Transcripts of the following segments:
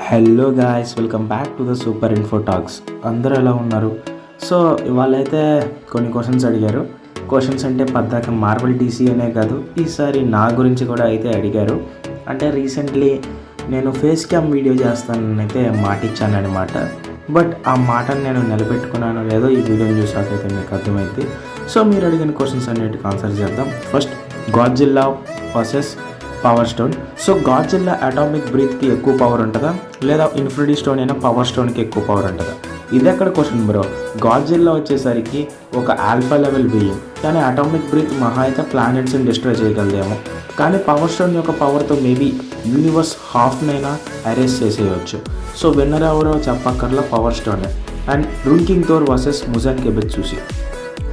Hello guys, welcome back to the super info talks. అందరూ ఎలా ఉన్నారు? సో ఇవాళైతే కొన్ని క్వశ్చన్స్ అడిగారు. క్వశ్చన్స్ అంటే పద్దాక మార్వెల్ డీసీ అనే కాదు, ఈసారి నా గురించి కూడా అయితే అడిగారు. అంటే రీసెంట్లీ నేను ఫేస్ క్యామ్ వీడియో చేస్తానని అయితే మాట ఇచ్చాను అనమాట. బట్ ఆ మాటను నేను నిలబెట్టుకున్నానో లేదో ఈ వీడియోని చూసాకైతే మీకు అర్థమైంది. సో మీరు అడిగిన క్వశ్చన్స్ అన్నిటికీ ఆన్సర్ చేద్దాం. First, Godzilla versus power stone. So Godzilla atomic బ్రీత్కి ఎక్కువ పవర్ ఉంటుందా, లేదా ఇన్ఫినిటీ స్టోన్ అయినా పవర్ స్టోన్కి ఎక్కువ పవర్ ఉంటుందా? ఇది ఎక్కడ క్వశ్చన్ బ్రో. గాడ్జిల్లా వచ్చేసరికి ఒక ఆల్ఫా లెవెల్ బీయింగ్, కానీ అటామిక్ బ్రీత్ మహా అయితే ప్లానెట్స్ని డిస్ట్రాయ్ చేయగలదేమో. కానీ పవర్ స్టోన్ యొక్క పవర్తో మేబీ యూనివర్స్ హాఫ్నైనా అరేస్ చేసేయవచ్చు. సో విన్నర్ ఎవరో చెప్పక్కర్లా, పవర్ స్టోనే. And rune king Thor versus Muzan కెబెత్ చూసి.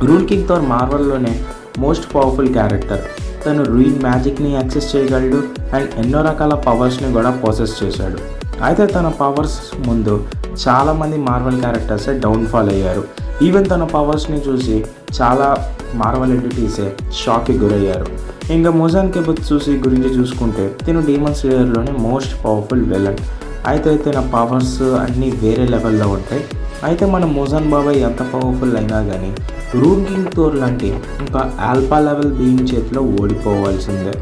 రూన్ కింగ్ థోర్ మార్వెల్లోనే మోస్ట్ పవర్ఫుల్ క్యారెక్టర్. తను రూయిన్ మ్యాజిక్ని యాక్సెస్ చేయగలడు అండ్ ఎన్నో రకాల పవర్స్ని కూడా ప్రాసెస్ చేశాడు. అయితే తన పవర్స్ ముందు చాలామంది మార్వెల్ క్యారెక్టర్సే డౌన్ఫాల్ అయ్యారు. ఈవెన్ తన పవర్స్ని చూసి చాలా మార్వెల్ ఎంటిటీసే షాక్కి గురయ్యారు. ఇంకా ముజాన్ కెబెత్ గురించి చూసుకుంటే తిను డీమన్ స్లేయర్లోనే మోస్ట్ పవర్ఫుల్ విలన్. అయితే తన పవర్స్ అన్నీ వేరే లెవెల్లో ఉంటాయి. అయితే మన ముజాన్ బాబాయ్ ఎంత పవర్ఫుల్ అయినా కానీ రూన్ కింగ్ థోర్ లాంటి ఇంకా ఆల్ఫా లెవెల్ బీయింగ్ చేతిలో ఓడిపోవాల్సిందే.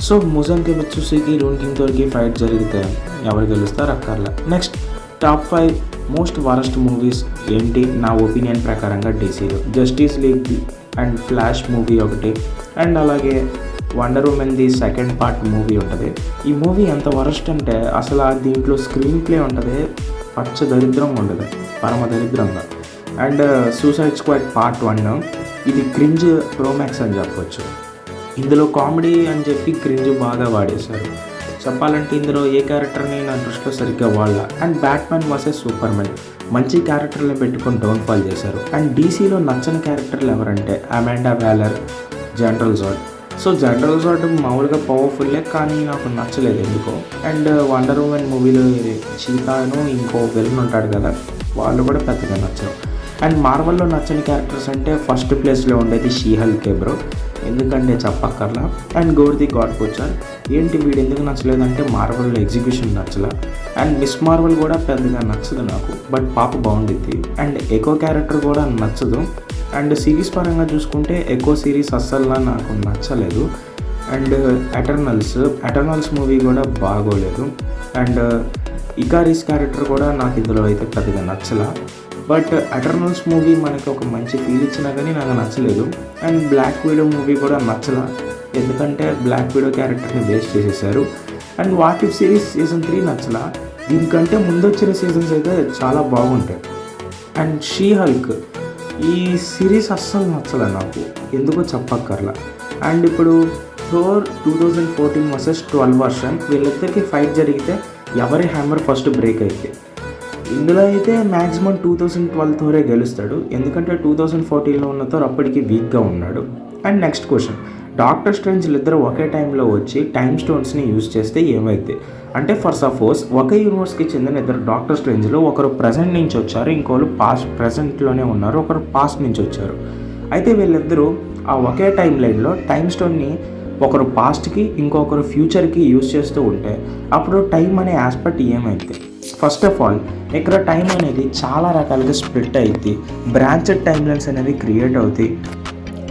సో ముజాన్ కెబెత్ రూన్ కింగ్ థోర్కి ఫైట్ జరిగితే ఎవరు గెలుస్తారు అక్కర్లా. Next, top 5 most worst movies ఏంటి నా ఒపీనియన్ ప్రకారంగా డీసీలో Justice League and Flash movie ఒకటి, అండ్ అలాగే వండర్ ఉమెన్ది సెకండ్ పార్ట్ మూవీ ఉంటుంది. ఈ మూవీ ఎంత వరస్ట్ అంటే అసలు దీంట్లో స్క్రీన్ ప్లే ఉంటుంది పచ్చ దరిద్రంగా ఉండదు, పరమ దరిద్రంగా. అండ్ సూసైడ్ స్క్వాడ్ పార్ట్ 1 ఇది క్రింజ్ ప్రోమాక్స్ అని చెప్పొచ్చు. ఇందులో కామెడీ అని చెప్పి క్రింజ్ బాగా వాడేశారు. చెప్పాలంటే ఇందులో ఏ క్యారెక్టర్ని నా దృష్టిలో సరిగ్గా వాళ్ళ. And Batman versus super man మంచి క్యారెక్టర్ని పెట్టుకొని డౌన్ఫాల్ చేశారు. అండ్ డీసీలో నచ్చని క్యారెక్టర్లు ఎవరంటే అమాండా వ్యాలర్, జనరల్ జార్డ్. సో జనరల్ జార్డ్ మామూలుగా పవర్ఫుల్లే, కానీ నాకు నచ్చలేదు ఎందుకో. అండ్ వండర్ ఉమెన్ మూవీలో చీతాను ఇంకో విలన్ ఉంటాడు కదా, వాళ్ళు కూడా పెద్దగా నచ్చరు. అండ్ మార్వల్లో నచ్చని క్యారెక్టర్స్ అంటే ఫస్ట్ ప్లేస్లో ఉండేది షీ హల్కే బ్రో, ఎందుకంటే చెప్పక్కర్లా. And Gorr the God Butcher. ఏంటి వీడు ఎందుకు నచ్చలేదంటే మార్వల్లో ఎగ్జిక్యూషన్ నచ్చలా. అండ్ మిస్ మార్వల్ కూడా పెద్దగా నచ్చదు నాకు, బట్ పాప బాగుండిద్ది. అండ్ ఎకో క్యారెక్టర్ కూడా నచ్చదు. అండ్ సిరీస్ పరంగా చూసుకుంటే ఎకో సిరీస్ అస్సలు నాకు నచ్చలేదు. అండ్ ఎటర్నల్స్ మూవీ కూడా బాగోలేదు. అండ్ ఇకారిస్ క్యారెక్టర్ కూడా నాకు ఇందులో అయితే పెద్దగా నచ్చలా. బట్ ఎటర్నల్స్ మూవీ మనకి ఒక మంచి ఫీల్ ఇచ్చినా కానీ నాకు నచ్చలేదు. అండ్ బ్లాక్ విడో మూవీ కూడా నచ్చలా, ఎందుకంటే బ్లాక్ విడో క్యారెక్టర్ని వేస్ట్ చేసేసారు. And what if series season 3 నచ్చలా, దీనికంటే ముందు వచ్చిన సీజన్స్ అయితే చాలా బాగుంటాయి. అండ్ షీ హల్క్ ఈ సిరీస్ అస్సలు నచ్చలే నాకు, ఎందుకో చెప్పక్కర్లా. అండ్ ఇప్పుడు థోర్ 2014 వర్సెస్ 12 వర్షన్ వీళ్ళిద్దరికి ఫైట్ జరిగితే ఎవరి హ్యామర్ ఫస్ట్ బ్రేక్ అయితే. ఇందులో అయితే మ్యాక్సిమం 2012 థోరే గెలుస్తాడు, ఎందుకంటే 2014లో ఉన్న థోర్ అప్పటికి వీక్గా ఉన్నాడు. And next question, doctor strange ఇద్దరు ఒకే టైంలో వచ్చి టైమ్ స్టోన్స్ని యూజ్ చేస్తే ఏమైతే అంటే, ఫర్ సపోజ్ ఒకే యూనివర్స్కి చెందిన ఇద్దరు డాక్టర్ స్ట్రేంజ్లో ఒకరు ప్రజెంట్ నుంచి వచ్చారు, ఇంకోరు ప్రజెంట్లోనే ఉన్నారు, ఒకరు పాస్ట్ నుంచి వచ్చారు. అయితే వీళ్ళిద్దరూ ఆ ఒకే టైం లైన్లో టైమ్ స్టోన్ని ఒకరు పాస్ట్కి ఇంకొకరు ఫ్యూచర్కి యూజ్ చేస్తూ ఉంటే అప్పుడు టైం అనే ఆస్పెక్ట్ ఏమైతే. ఫస్ట్ ఆఫ్ ఆల్ ఇక్కడ టైం అనేది చాలా రకాలుగా స్ప్లిట్ అవుతుంది, బ్రాంచెడ్ టైమ్ లైన్స్ అనేవి క్రియేట్ అవుతాయి.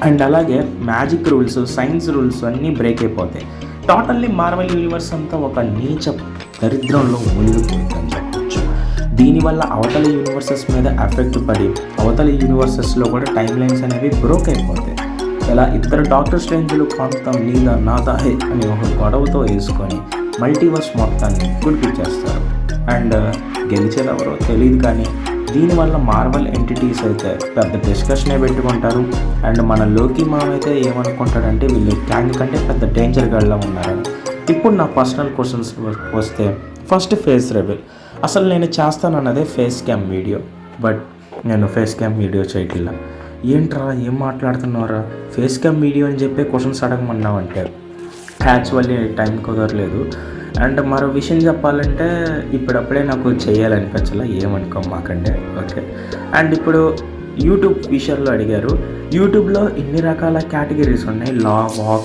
అండ్ అలాగే మ్యాజిక్ రూల్స్, సైన్స్ రూల్స్ అన్నీ బ్రేక్ అయిపోతాయి. టోటల్లీ మార్వెల్ యూనివర్స్ అంతా ఒక నీచ దరిద్రంలో మునిగిపోతుందని చెప్పచ్చు. దీనివల్ల అవతల యూనివర్సెస్ మీద ఎఫెక్ట్ పడి అవతల యూనివర్సెస్లో కూడా టైం లైన్స్ అనేవి బ్రోక్ అయిపోతాయి. ఇలా ఇద్దరు డాక్టర్ స్ట్రేంజ్లు పంతం నీదా నాదా హే అని ఒక గొడవతో వేసుకొని మల్టీవర్స్ మొత్తాన్ని గుడిపించేస్తారు. అండ్ గెలిచేది ఎవరో తెలియదు, కానీ దీనివల్ల మార్వెల్ ఎంటిటీస్ అయితే పెద్ద డిస్కషనే పెట్టుకుంటారు. అండ్ మన లోకి మామైతే ఏమనుకుంటాడంటే వీళ్ళు గ్యాంగ్ కంటే పెద్ద డేంజర్ గడ్లా ఉన్నారని. ఇప్పుడు నా పర్సనల్ క్వశ్చన్స్ వస్తే, ఫస్ట్ ఫేస్ రివీల్. అసలు నేను చేస్తానన్నదే ఫేస్ క్యామ్ వీడియో, బట్ నేను ఫేస్ క్యామ్ వీడియో చేయట్లా. ఏంట్రా ఏం మాట్లాడుతున్నారా, ఫేస్ క్యామ్ వీడియో అని చెప్పి క్వశ్చన్స్ అడగమన్నావంటే యాక్చువల్లీ టైం కుదరలేదు. అండ్ మరో విషయం చెప్పాలంటే ఇప్పుడప్పుడే నాకు చేయాలనిపించాల, ఏమనుకోమాకండి, ఓకే. అండ్ ఇప్పుడు యూట్యూబ్ విషయంలో అడిగారు. యూట్యూబ్లో ఇన్ని రకాల కేటగిరీస్ ఉన్నాయి,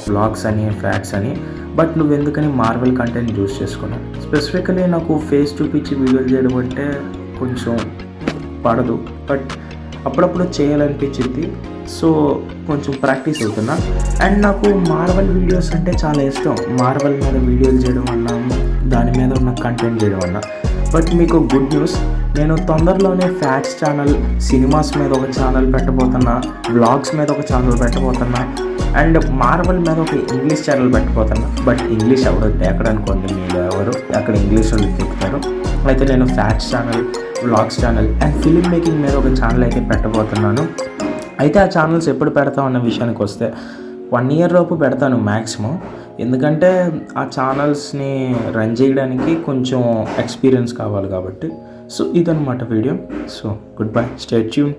వ్లాగ్స్ అని, ఫ్యాక్ట్స్ అని. బట్ నువ్వెందుకని మార్వెల్ కంటెంట్ చూస్ చేసుకున్నావు? స్పెసిఫికలీ నాకు ఫేస్ చూపించి వీడియోలు చేయడం అంటే కొంచెం పడదు, బట్ అప్పుడప్పుడు చేయాలనిపించింది. సో కొంచెం ప్రాక్టీస్ అవుతున్నా. అండ్ నాకు మార్వెల్ వీడియోస్ అంటే చాలా ఇష్టం. మార్వెల్ మీద వీడియోలు చేయడం వల్ల, దాని మీద ఉన్న కంటెంట్ చేయడం వల్ల. బట్ మీకు గుడ్ న్యూస్, నేను తొందరలోనే ఫ్యాక్ట్స్ ఛానల్, సినిమాస్ మీద ఒక ఛానల్ పెట్టబోతున్నా, వ్లాగ్స్ మీద ఒక ఛానల్ పెట్టబోతున్నా, అండ్ మార్వెల్ మీద ఒక ఇంగ్లీష్ ఛానల్ పెట్టబోతున్నా. బట్ ఇంగ్లీష్ ఎవడో ఎక్కడనుకోండి, మీరు ఎవరు అక్కడ ఇంగ్లీష్ వాళ్ళు చెప్తారు. అయితే నేను facts channel, vlogs channel and film making మీద ఒక ఛానల్ అయితే పెట్టబోతున్నాను. అయితే ఆ ఛానల్స్ ఎప్పుడు పెడతాం అన్న విషయానికి వస్తే 1 year లోపు పెడతాను మ్యాక్సిమం. ఎందుకంటే ఆ ఛానల్స్ని రన్ చేయడానికి కొంచెం ఎక్స్పీరియన్స్ కావాలి కాబట్టి. సో ఇదన్నమాట video. So good bye, stay tune.